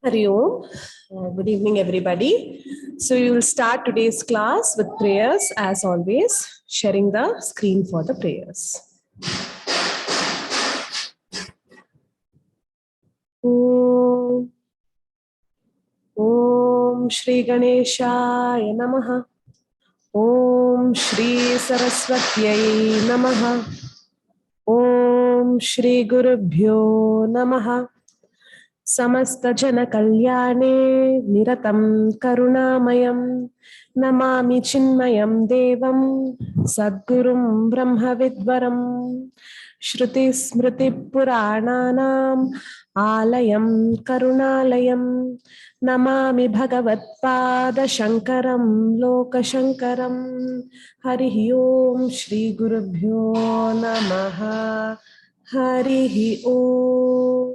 Hari Om. Good evening, everybody. So we will start today's class with prayers as always, sharing the screen for the prayers. Om, Om Shri Ganeshaya Namaha. Om Shri Saraswatyai Namaha. Om Shri Gurubhyo Namaha. समस्त जन कल्याणे निरतं करुणामयं नमामि चिन्मयं देवं सद्गुरुं ब्रह्मविद्वरं श्रुति स्मृति पुराणानाम् आलयं करुणालयं नमामि भगवत्पाद शंकरं लोकशंकरं हरिः ओम श्री गुरुभ्यो नमः हरिः ओम.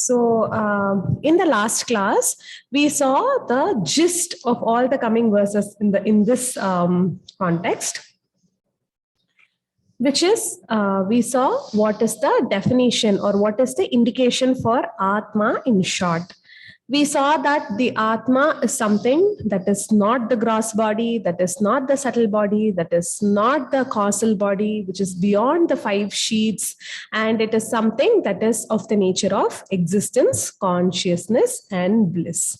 So in the last class, we saw the gist of all the coming verses in this context, which is we saw what is the definition or what is the indication for Atma in short. We saw that the Atma is something that is not the gross body, that is not the subtle body, that is not the causal body, which is beyond the 5 sheets, and it is something that is of the nature of existence, consciousness, and bliss.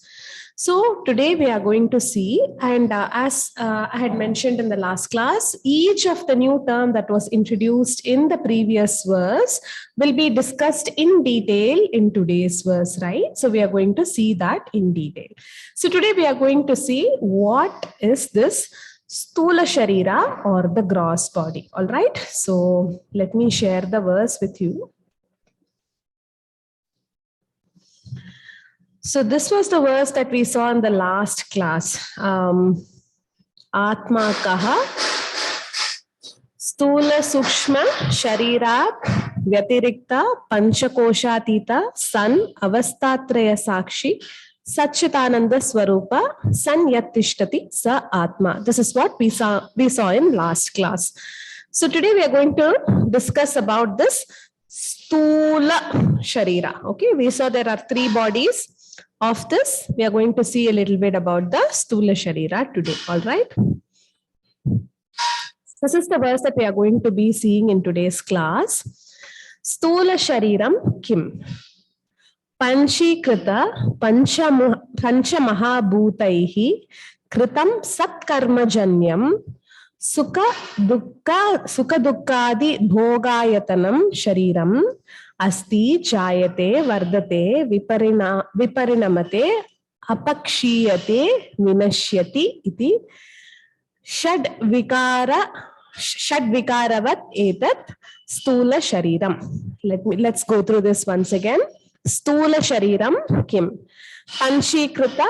So today we are going to see, and as I had mentioned in the last class, each of the new term that was introduced in the previous verse will be discussed in detail in today's verse, right? So we are going to see that in detail. So today we are going to see what is this Stula Sharira or the gross body, all right? So let me share the verse with you. So this was the verse that we saw in the last class. Atma kaha stula sukshma sharira vyatirikta panchakoshatita san avastatraya sakshi Satchitananda Swarupa San Yattishtati Sa Atma. This is what we saw in last class. So today we are going to discuss about this Stula Sharira. Okay, we saw there are 3 bodies. Of this, we are going to see a little bit about the Stula Sharira today. All right. This is the verse that we are going to be seeing in today's class. Stula Shariram Kim. Panchikrita Panchamahabhutaihi Kritam Satkarmajanyam Sukha Dukkadi Bhogayatanam Shariram Asti Chayate Vardate Viparinamate Apakshiyate Vinashyati iti Shad Vikaravat Etat Stula Shariram. Let's go through this once again. Stula Shariram Kim Panchikrita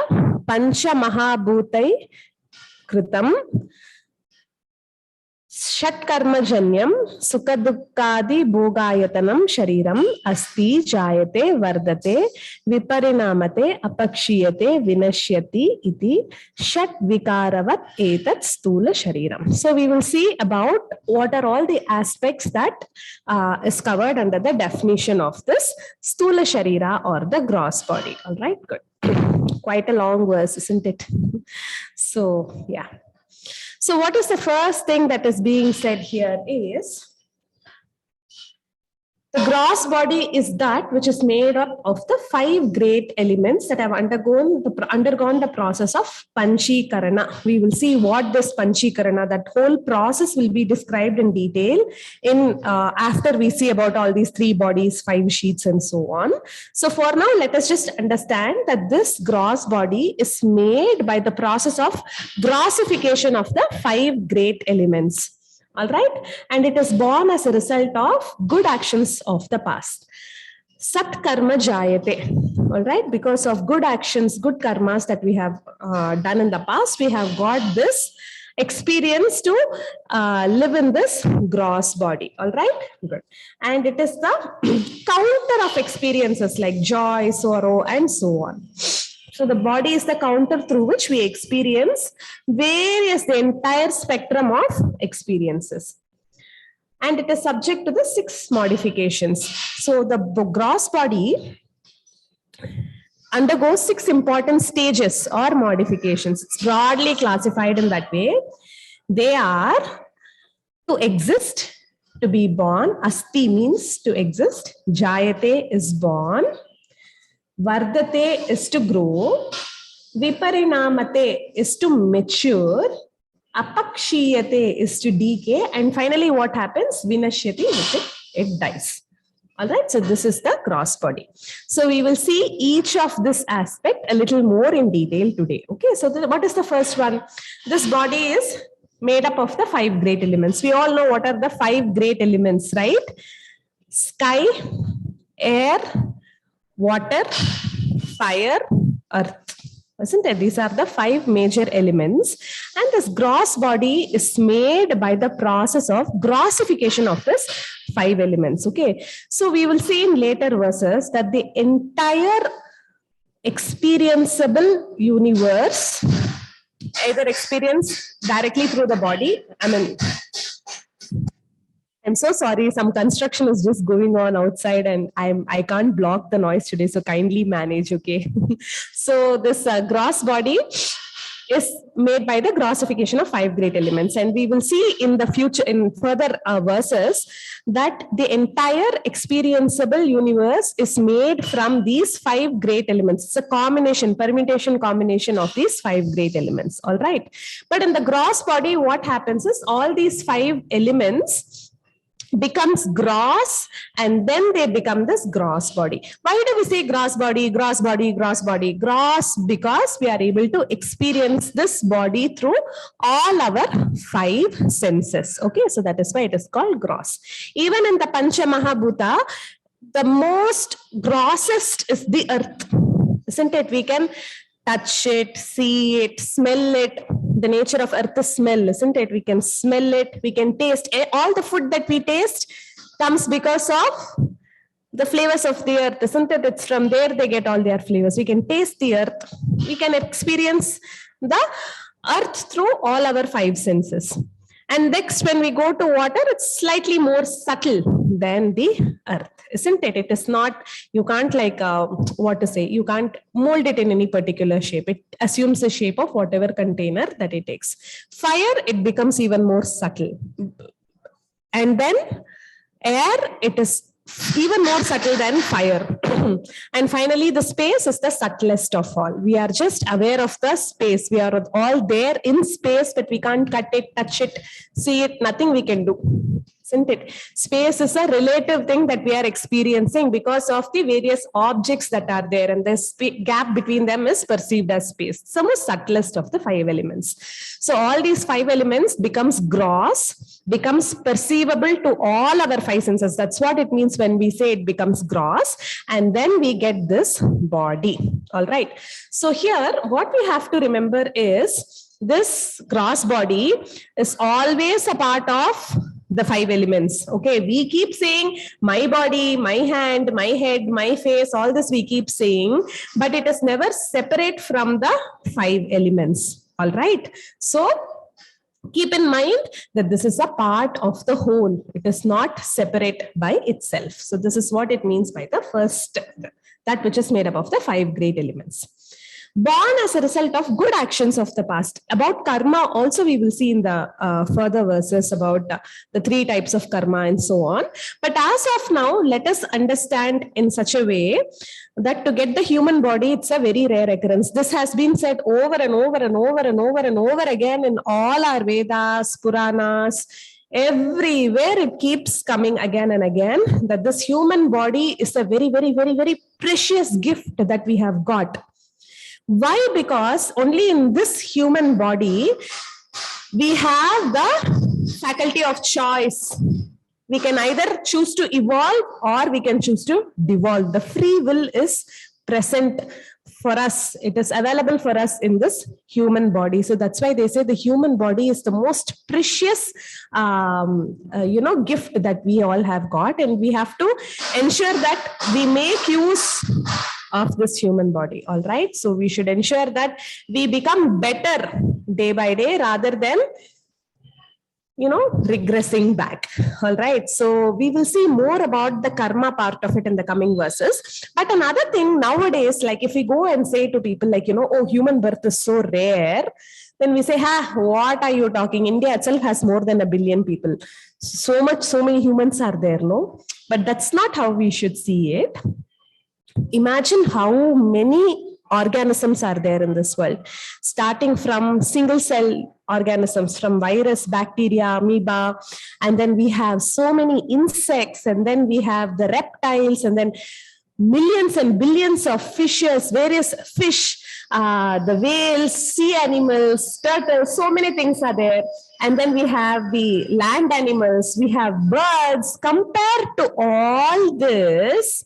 Pancha Mahabhutai Kritam Shatkarmajanyam Sukadukkadi Bhogayatanam Shariram Asti Jayate Vardate Viparinamate Apakshiyate Vinashyati iti Shat Vikaravat Etat Stula Shariram. So we will see about what are all the aspects that is covered under the definition of this Stula Sharira or the gross body. All right, good. Quite a long verse, isn't it? So, yeah. So what is the first thing that is being said here is the gross body is that which is made up of the 5 great elements that have undergone the process of Panchikarana. We will see what this Panchikarana, that whole process will be described in detail in after we see about all these 3 bodies, 5 sheets and so on. So for now, let us just understand that this gross body is made by the process of grossification of the 5 great elements. All right, and it is born as a result of good actions of the past. Sat karma jayate. All right, because of good actions, good karmas that we have done in the past, we have got this experience to live in this gross body. All right, good. And it is the counter of experiences like joy, sorrow, and so on. So the body is the counter through which we experience the entire spectrum of experiences. And it is subject to the 6 modifications. So the gross body undergoes 6 important stages or modifications. It's broadly classified in that way. They are to exist, to be born. Asti means to exist. Jayate is born. Vardate is to grow. Viparinamate is to mature. Apakshiyate is to decay. And finally, what happens? Vinashyati, it dies. All right, so this is the gross body. So we will see each of this aspect a little more in detail today. Okay, so what is the first one? This body is made up of the 5 great elements. We all know what are the 5 great elements, right? Sky, air, water, fire, earth. Isn't it? These are the 5 major elements. And this gross body is made by the process of grossification of this 5 elements. Okay. So we will see in later verses that the entire experienceable universe, either experienced directly through the body. I'm so sorry, some construction is just going on outside and I can't block the noise today, so kindly manage, okay? So this gross body is made by the grossification of 5 great elements, and we will see in the future, in further verses, that the entire experienceable universe is made from these 5 great elements. It's a combination, permutation combination of these 5 great elements, all right? But in the gross body, what happens is all these 5 elements becomes gross, and then they become this gross body. Why do we say gross body, gross body, gross body? Gross because we are able to experience this body through all our 5 senses. Okay, so that is why it is called gross. Even in the Pancha Mahabhuta, the most grossest is the earth, isn't it? We can touch it, see it, smell it. The nature of earth is smell, isn't it? We can smell it, we can taste. All the food that we taste comes because of the flavors of the earth, isn't it? It's from there they get all their flavors. We can taste the earth. We can experience the earth through all our 5 senses. And next, when we go to water, it's slightly more subtle than the earth, isn't it? It is not, you can't you can't mold it in any particular shape. It assumes the shape of whatever container that it takes. Fire, it becomes even more subtle. And then air, it is even more subtle than fire. And finally, the space is the subtlest of all. We are just aware of the space. We are all there in space, but we can't cut it, touch it, see it, nothing we can do. Isn't it? Space is a relative thing that we are experiencing because of the various objects that are there, and the gap between them is perceived as space. It's the most subtlest of the 5 elements. So all these 5 elements becomes gross, becomes perceivable to all our 5 senses. That's what it means when we say it becomes gross, and then we get this body. All right. So here, what we have to remember is this gross body is always a part of the 5 elements. Okay, we keep saying my body, my hand, my head, my face, all this we keep saying, but it is never separate from the 5 elements. All right. So keep in mind that this is a part of the whole. It is not separate by itself. So this is what it means by the first, that which is made up of the 5 great elements. Born as a result of good actions of the past. About karma also we will see in the further verses about the 3 types of karma and so on. But as of now, let us understand in such a way that to get the human body, it's a very rare occurrence. This has been said over and over and over and over and over again in all our Vedas, Puranas, everywhere it keeps coming again and again, that this human body is a very, very, very, very precious gift that we have got. Why? Because only in this human body, we have the faculty of choice. We can either choose to evolve or we can choose to devolve. The free will is present for us. It is available for us in this human body. So that's why they say the human body is the most precious, gift that we all have got. And we have to ensure that we make use of this human body. All right. So we should ensure that we become better day by day rather than regressing back. All right. So we will see more about the karma part of it in the coming verses. But another thing nowadays, like if we go and say to people like, oh, human birth is so rare, then we say, what are you talking? India itself has more than 1 billion people. So many humans are there, no? But that's not how we should see it. Imagine how many organisms are there in this world, starting from single cell organisms, from virus, bacteria, amoeba, and then we have so many insects, and then we have the reptiles, and then millions and billions of fishes, various fish, the whales, sea animals, turtles, so many things are there. And then we have the land animals, we have birds. Compared to all this,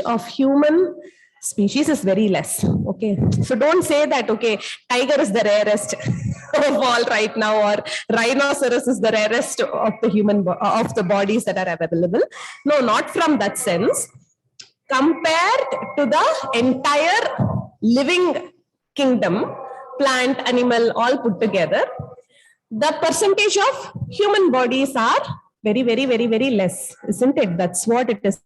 of human species is very less. Okay, so don't say that, okay, tiger is the rarest of all right now, or rhinoceros is the rarest of the of the bodies that are available. No, not from that sense. Compared to the entire living kingdom, plant, animal, all put together, the percentage of human bodies are very, very, very, very less, isn't it? That's what it is.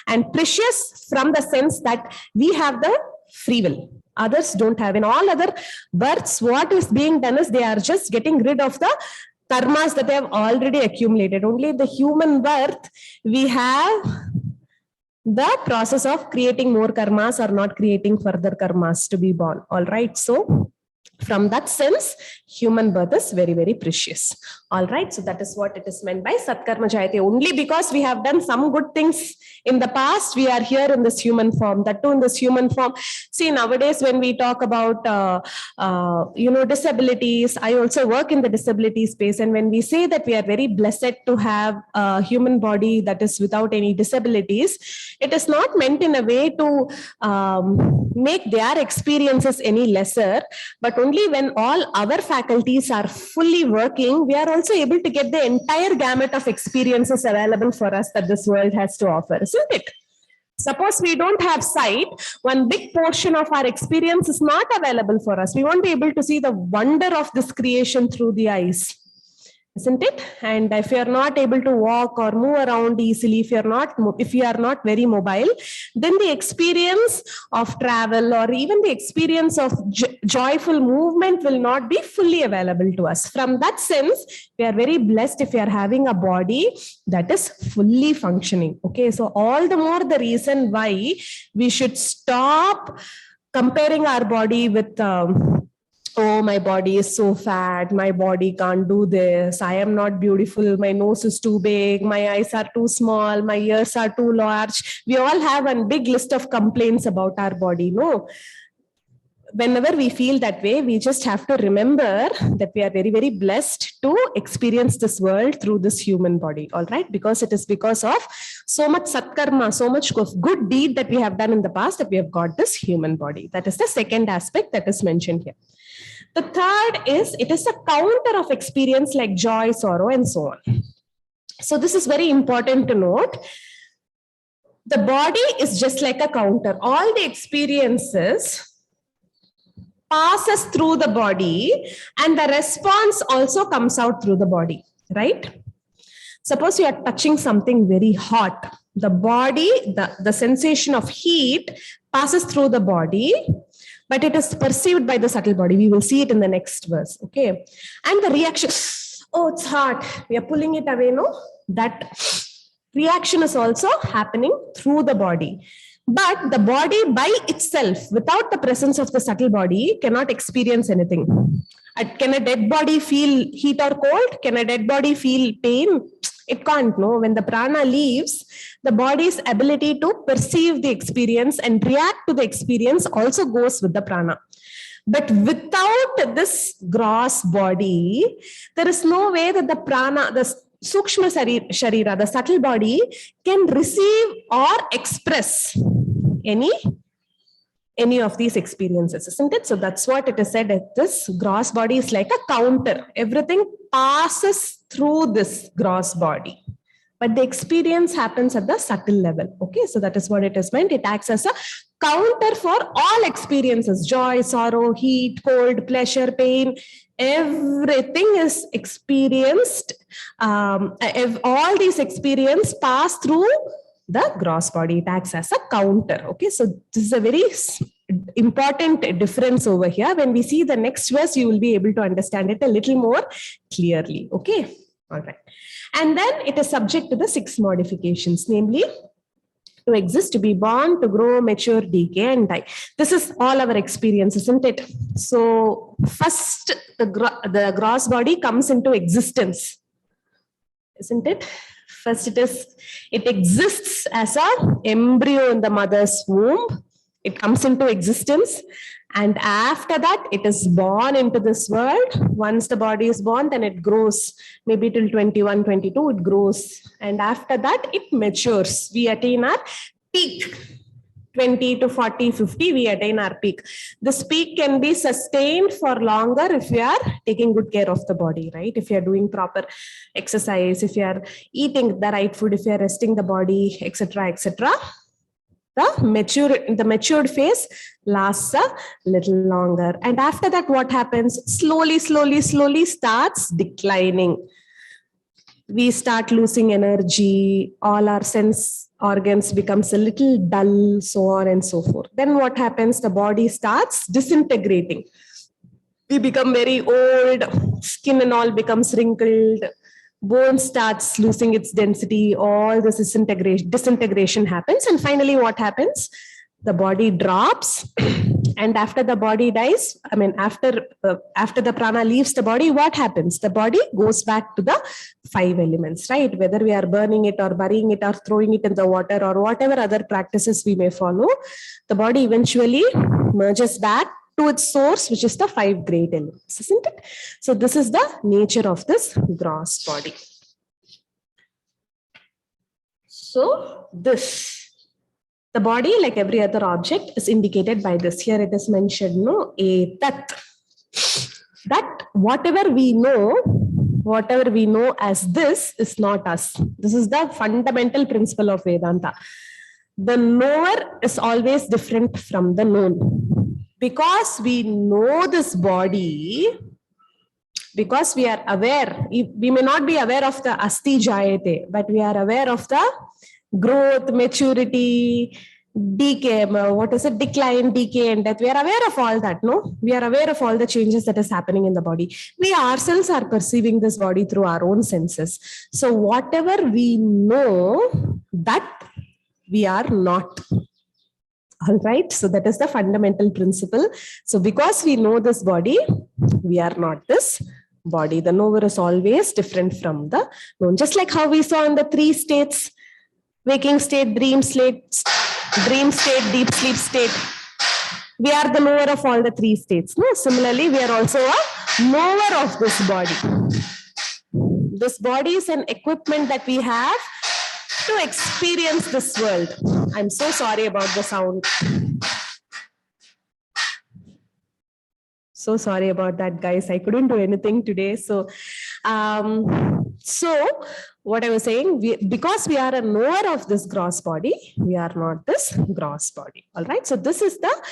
And precious from the sense that we have the free will. Others don't have. In all other births, what is being done is they are just getting rid of the karmas that they have already accumulated. Only the human birth, we have the process of creating more karmas or not creating further karmas to be born. All right. So from that sense, human birth is very, very precious. All right. So that is what it is meant by Satkarma Jayate. Only because we have done some good things in the past, we are here in this human form. That too in this human form. See, nowadays when we talk about, disabilities, I also work in the disability space. And when we say that we are very blessed to have a human body that is without any disabilities, it is not meant in a way to make their experiences any lesser, but only when all our faculties are fully working, we are also able to get the entire gamut of experiences available for us that this world has to offer, isn't it? Suppose we don't have sight, one big portion of our experience is not available for us. We won't be able to see the wonder of this creation through the eyes, isn't it? And if you are not able to walk or move around easily, if you are not very mobile, then the experience of travel or even the experience of joyful movement will not be fully available to us. From that sense, we are very blessed if we are having a body that is fully functioning. Okay, so all the more the reason why we should stop comparing our body with oh, my body is so fat, my body can't do this, I am not beautiful, my nose is too big, my eyes are too small, my ears are too large. We all have a big list of complaints about our body, no? Whenever we feel that way, we just have to remember that we are very, very blessed to experience this world through this human body, all right? Because it is because of so much satkarma, so much of good deed that we have done in the past that we have got this human body. That is the second aspect that is mentioned here. The third is, it is a counter of experience like joy, sorrow, and so on. So this is very important to note. The body is just like a counter. All the experiences passes through the body and the response also comes out through the body, right? Suppose you are touching something very hot. The body, the sensation of heat passes through the body, but it is perceived by the subtle body. We will see it in the next verse, okay? And the reaction, oh, it's hot. We are pulling it away, no? That reaction is also happening through the body. But the body by itself, without the presence of the subtle body, cannot experience anything. Can a dead body feel heat or cold? Can a dead body feel pain? It can't, no? When the prana leaves, the body's ability to perceive the experience and react to the experience also goes with the prana. But without this gross body, there is no way that the prana, the Sukshma Sharira, the subtle body, can receive or express any of these experiences, isn't it? So that's what it is said, that this gross body is like a counter. Everything passes through this gross body. but the experience happens at the subtle level. Okay, so that is what it is meant. It acts as a counter for all experiences: joy, sorrow, heat, cold, pleasure, pain. Everything is experienced. All these experiences pass through the gross body. It acts as a counter. Okay, so this is a very important difference over here. When we see the next verse, you will be able to understand it a little more clearly. Okay, all right. And then it is subject to the 6 modifications, namely to exist, to be born, to grow, mature, decay, and die. This is all our experience, isn't it? So first, the gross body comes into existence, isn't it? First, it exists as an embryo in the mother's womb. It comes into existence. And after that, it is born into this world. Once the body is born, then it grows. Maybe till 21, 22, it grows. And after that, it matures. We attain our peak. 20 to 40, 50, we attain our peak. This peak can be sustained for longer if we are taking good care of the body, right? If you are doing proper exercise, if you are eating the right food, if you are resting the body, etc., etc. The matured phase lasts a little longer. And after that, what happens? Slowly starts declining. We start losing energy. All our sense organs becomes a little dull, so on and so forth. Then what happens? The body starts disintegrating. We become very old. Skin and all becomes wrinkled. Bone starts losing its density, all this disintegration happens. And finally, what happens? The body drops. And after the body dies, after the prana leaves the body, what happens? The body goes back to the 5 elements, right? Whether we are burning it or burying it or throwing it in the water or whatever other practices we may follow, the body eventually merges back to its source, which is the 5 great elements, isn't it? So this is the nature of this gross body. So the body, like every other object, is indicated by this. Here it is mentioned, no, etat. That whatever we know as this is not us. This is the fundamental principle of Vedanta. The knower is always different from the known. Because we know this body, because we are aware, we may not be aware of the asti jayate, but we are aware of the growth, maturity, decay, decline, decay, and death. We are aware of all that, no? We are aware of all the changes that is happening in the body. We ourselves are perceiving this body through our own senses. So whatever we know, that we are not. All right, so that is the fundamental principle. So because we know this body, we are not this body. The knower is always different from the known. Just like how we saw in the 3 states, waking state, dream state, deep sleep state. We are the knower of all the 3 states. No? Similarly, we are also a knower of this body. This body is an equipment that we have to experience this world. I'm so sorry about the sound. So sorry about that, guys. I couldn't do anything today. So what I was saying, because we are a knower of this gross body, we are not this gross body. All right. So this is the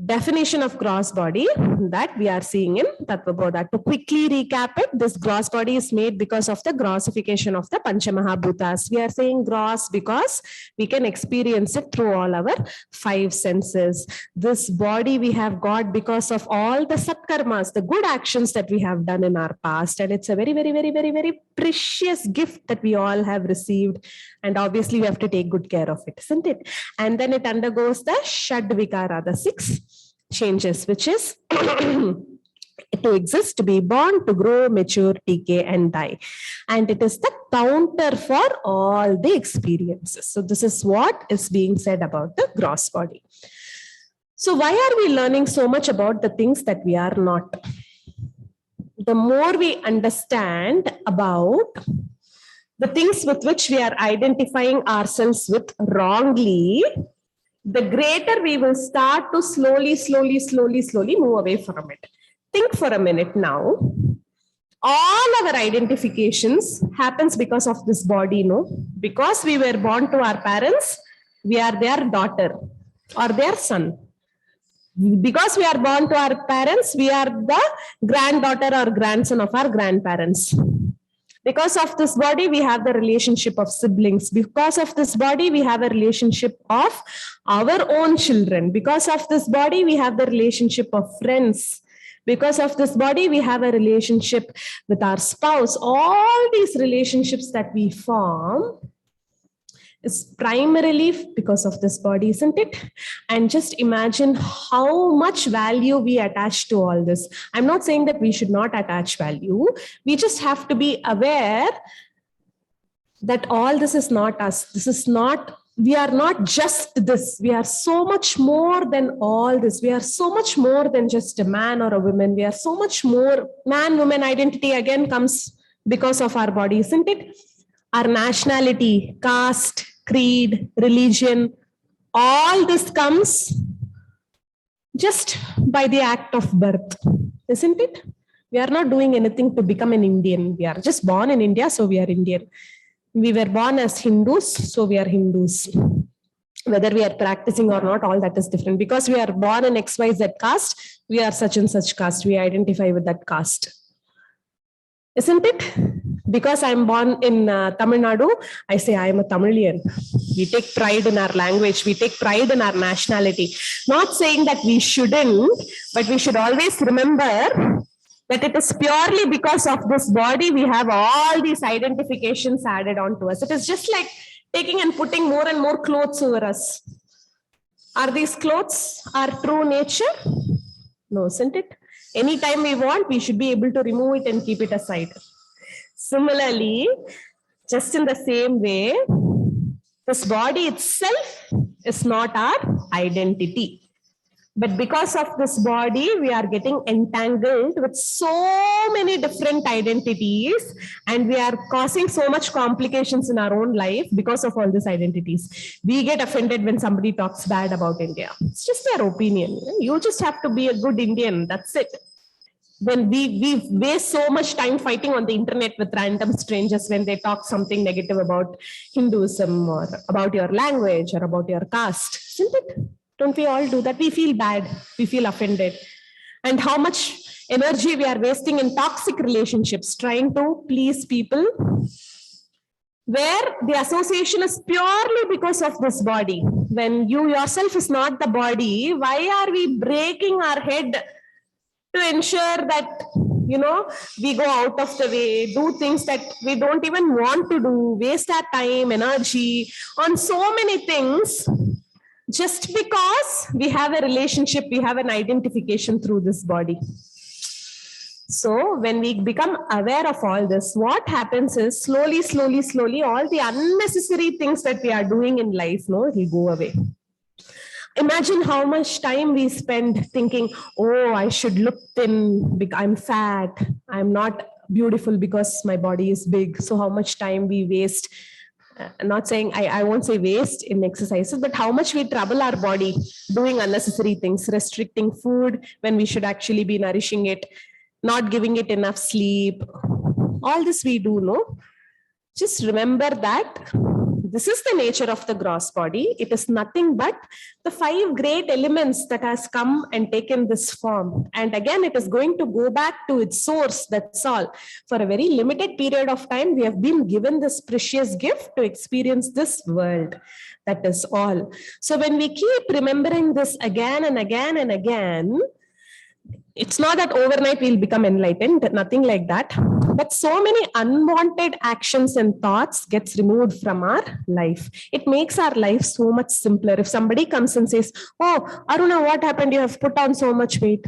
definition of gross body that we are seeing in Tattvabodha. To quickly recap it, this gross body is made because of the grossification of the Panchamahabhutas. We are saying gross because we can experience it through all our 5 senses. This body we have got because of all the satkarmas, the good actions that we have done in our past. And it's a very, very, very, very, very precious gift that we all have received. And obviously we have to take good care of it, isn't it? And then it undergoes the Shad Vikara, the 6 changes, which is to exist, to be born, to grow, mature, decay, and die. And it is the counter for all the experiences. So this is what is being said about the gross body. So why are we learning so much about the things that we are not? The more we understand about the things with which we are identifying ourselves with wrongly, the greater we will start to slowly move away from it. Think for a minute now. all our identifications happens because of this body, no? Because we were born to our parents, we are their daughter or their son. Because we are born to our parents, we are the granddaughter or grandson of our grandparents. Because of this body, we have the relationship of siblings. Because of this body, we have a relationship of our own children. Because of this body, we have the relationship of friends. Because of this body, we have a relationship with our spouse. All these relationships that we form is primarily because of this body, isn't it? And just imagine how much value we attach to all this. I'm not saying that we should not attach value. We just have to be aware that all this is not us. This is not, we are not just this. We are so much more than all this. We are so much more than just a man or a woman. We are so much more. Man, woman identity again comes because of our body, isn't it? Our nationality, caste, creed, religion, all this comes just by the act of birth, isn't it? We are not doing anything to become an Indian. We are just born in India, so we are Indian. We were born as Hindus, so we are Hindus. Whether we are practicing or not, all that is different. Because we are born in XYZ caste, we are such and such caste. We identify with that caste. Isn't it? Because I'm born in Tamil Nadu, I say I am a Tamilian. We take pride in our language. We take pride in our nationality. Not saying that we shouldn't, but we should always remember that it is purely because of this body we have all these identifications added on to us. It is just like taking and putting more and more clothes over us. Are these clothes our true nature? No, isn't it? Anytime we want, we should be able to remove it and keep it aside. Similarly, just in the same way, this body itself is not our identity. But because of this body, we are getting entangled with so many different identities, and we are causing so much complications in our own life because of all these identities. We get offended when somebody talks bad about India. It's just their opinion. You just have to be a good Indian. That's it. When we waste so much time fighting on the internet with random strangers when they talk something negative about Hinduism or about your language or about your caste, isn't it? Don't we all do that? We feel bad. We feel offended. And how much energy we are wasting in toxic relationships, trying to please people, where the association is purely because of this body. When you yourself is not the body, why are we breaking our head to ensure that, you know, we go out of the way, do things that we don't even want to do, waste our time, energy on so many things, just because we have a relationship, we have an identification through this body. So when we become aware of all this, what happens is slowly, all the unnecessary things that we are doing in life, no, it will go away. Imagine how much time we spend thinking, oh, I should look thin, I'm fat, I'm not beautiful because my body is big. So how much time we waste, not saying, I won't say waste in exercises, but how much we trouble our body doing unnecessary things, restricting food when we should actually be nourishing it, not giving it enough sleep. All this we do, no? Just remember that this is the nature of the gross body. It is nothing but the 5 great elements that has come and taken this form. And again, it is going to go back to its source, that's all. For a very limited period of time, we have been given this precious gift to experience this world. That is all. So when we keep remembering this again and again and again, it's not that overnight we'll become enlightened, nothing like that. But so many unwanted actions and thoughts gets removed from our life. It makes our life so much simpler. If somebody comes and says, oh, Aruna, what happened? You have put on so much weight.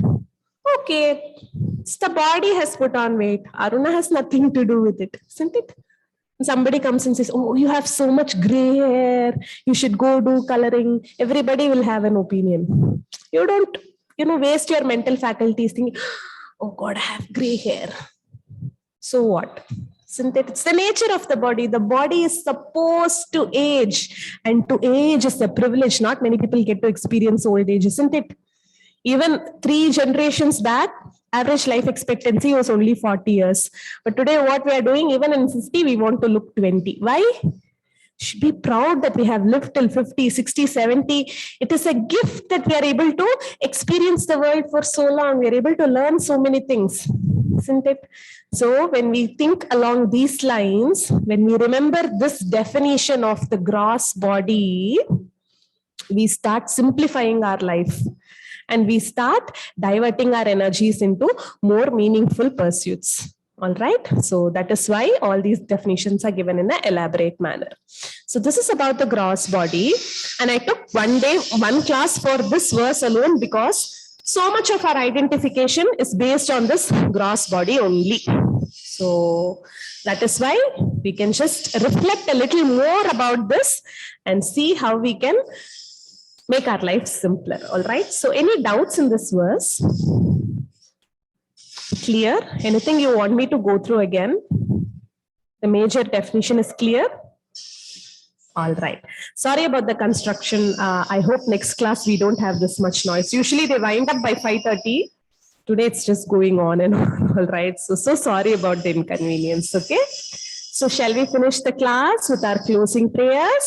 Okay, it's the body has put on weight. Aruna has nothing to do with it, isn't it? Somebody comes and says, oh, you have so much gray hair. You should go do coloring. Everybody will have an opinion. You don't, waste your mental faculties thinking, oh God, I have gray hair. So what? Isn't it? It's the nature of the body. The body is supposed to age, and to age is a privilege. Not many people get to experience old age, isn't it? Even 3 generations back, Average life expectancy was only 40 years. But today what we are doing, even in 50, we want to look 20. Why? Should be proud that we have lived till 50, 60, 70. It is a gift that we are able to experience the world for so long. We are able to learn so many things, isn't it? So when we think along these lines, when we remember this definition of the gross body, we start simplifying our life and we start diverting our energies into more meaningful pursuits. All right. So that is why all these definitions are given in an elaborate manner. So this is about the gross body. And I took one class for this verse alone because so much of our identification is based on this gross body only. So that is why we can just reflect a little more about this and see how we can make our life simpler. All right. So any doubts in this verse? Clear? Anything you want me to go through again? The major definition is clear? All right. Sorry about the construction. I hope next class we don't have this much noise. Usually they wind up by 5:30. Today it's just going on and on. All right. So sorry about the inconvenience. Okay. So shall we finish the class with our closing prayers?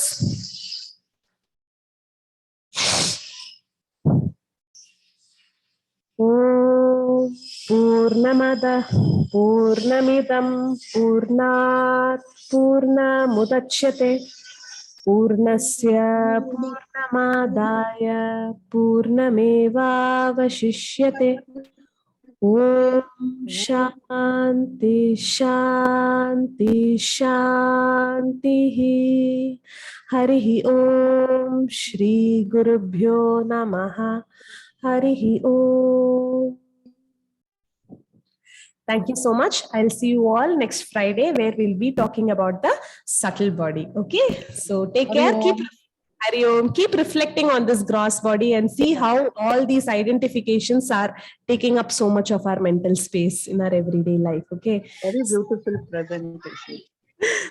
Om Purnamada Purnamidam Purnat Purnamudachyate Purnasya Purnamadaya Purnameva Vashishyate. Om Shanti Shanti Shanti. Harihi Om Shri Gurubhyo Namaha. Harihi Om. Thank you so much. I'll see you all next Friday where we'll be talking about the subtle body. Okay. So take care. Keep reflecting on this gross body and see how all these identifications are taking up so much of our mental space in our everyday life. Okay. Very beautiful presentation.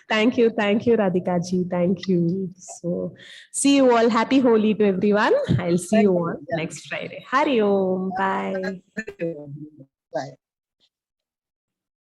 Thank you, Radhika ji. Thank you. So, see you all. Happy Holi to everyone. I'll see you all next Friday. Hari Om. Bye. Bye.